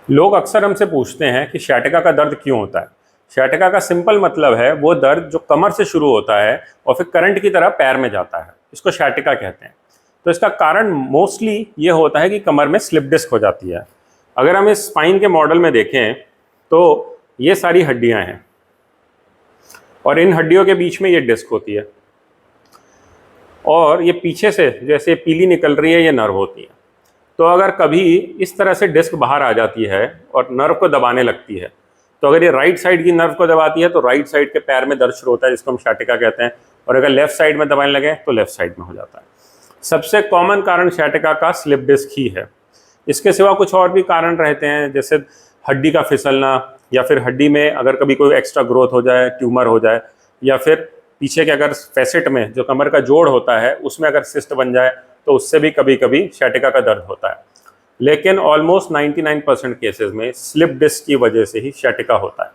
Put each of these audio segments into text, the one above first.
लोग अक्सर हमसे पूछते हैं कि sciatica का दर्द क्यों होता है। sciatica का सिंपल मतलब है वो दर्द जो कमर से शुरू होता है और फिर करंट की तरह पैर में जाता है, इसको sciatica कहते हैं। तो इसका कारण मोस्टली ये होता है कि कमर में स्लिप डिस्क हो जाती है। अगर हम इस स्पाइन के मॉडल में देखें तो ये सारी हड्डियां हैं और इन हड्डियों के बीच में ये डिस्क होती है और ये पीछे से जैसे पीली निकल रही है, ये नर्व होती है। तो अगर कभी इस तरह से डिस्क बाहर आ जाती है और नर्व को दबाने लगती है, तो अगर ये राइट साइड की नर्व को दबाती है तो राइट साइड के पैर में दर्द शुरू होता है, जिसको हम sciatica कहते हैं। और अगर लेफ्ट साइड में दबाने लगे तो लेफ्ट साइड में हो जाता है। सबसे कॉमन कारण sciatica का स्लिप डिस्क ही है। इसके सिवा कुछ और भी कारण रहते हैं, जैसे हड्डी का फिसलना, या फिर हड्डी में अगर कभी कोई एक्स्ट्रा ग्रोथ हो जाए, ट्यूमर हो जाए, या फिर पीछे के अगर फैसेट में जो कमर का जोड़ होता है उसमें अगर सिस्ट बन जाए तो उससे भी कभी कभी sciatica का दर्द होता है। लेकिन ऑलमोस्ट 99% केसेस में स्लिप डिस्क की वजह से ही sciatica होता है।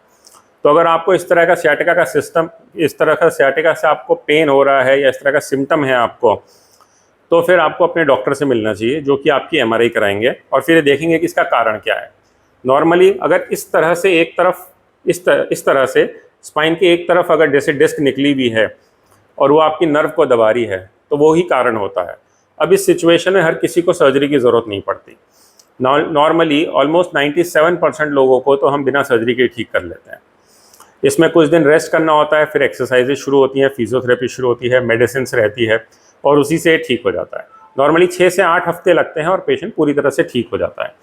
तो अगर आपको इस तरह का sciatica का सिस्टम, इस तरह का sciatica से आपको पेन हो रहा है या इस तरह का सिम्टम है आपको, तो फिर आपको अपने डॉक्टर से मिलना चाहिए, जो कि आपकी MRI कराएंगे और फिर देखेंगे कि इसका कारण क्या है। नॉर्मली अगर इस तरह से एक तरफ इस तरह से स्पाइन की एक तरफ अगर जैसे डिस्क निकली हुई है और वो आपकी नर्व को दबा रही है, तो वो ही कारण होता है। अब इस सिचुएशन में हर किसी को सर्जरी की ज़रूरत नहीं पड़ती। नॉर्मली ऑलमोस्ट 97% लोगों को तो हम बिना सर्जरी के ठीक कर लेते हैं। इसमें कुछ दिन रेस्ट करना होता है, फिर एक्सरसाइजेज शुरू होती हैं, फिजियोथेरेपी शुरू होती है, मेडिसिन रहती है और उसी से ठीक हो जाता है। नॉर्मली 6 से 8 हफ्ते लगते हैं और पेशेंट पूरी तरह से ठीक हो जाता है।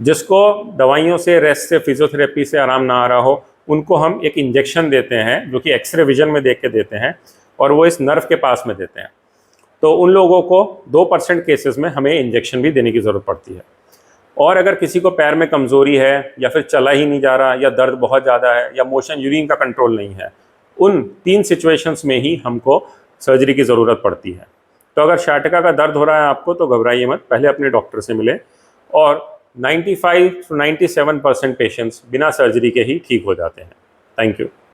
जिसको दवाइयों से, रेस्ट से, फिजियोथेरेपी से आराम ना आ रहा हो, उनको हम एक इंजेक्शन देते हैं जो कि एक्सरे विजन में देख के देते हैं और वो इस नर्व के पास में देते हैं। तो उन लोगों को 2% केसेस में हमें इंजेक्शन भी देने की ज़रूरत पड़ती है। और अगर किसी को पैर में कमज़ोरी है या फिर चला ही नहीं जा रहा या दर्द बहुत ज़्यादा है या मोशन यूरिन का कंट्रोल नहीं है, उन 3 सिचुएशंस में ही हमको सर्जरी की ज़रूरत पड़ती है। तो अगर sciatica का दर्द हो रहा है आपको तो घबराइए मत, पहले अपने डॉक्टर से मिलें। और 95 to 97% पेशेंट्स बिना सर्जरी के ही ठीक हो जाते हैं। Thank you.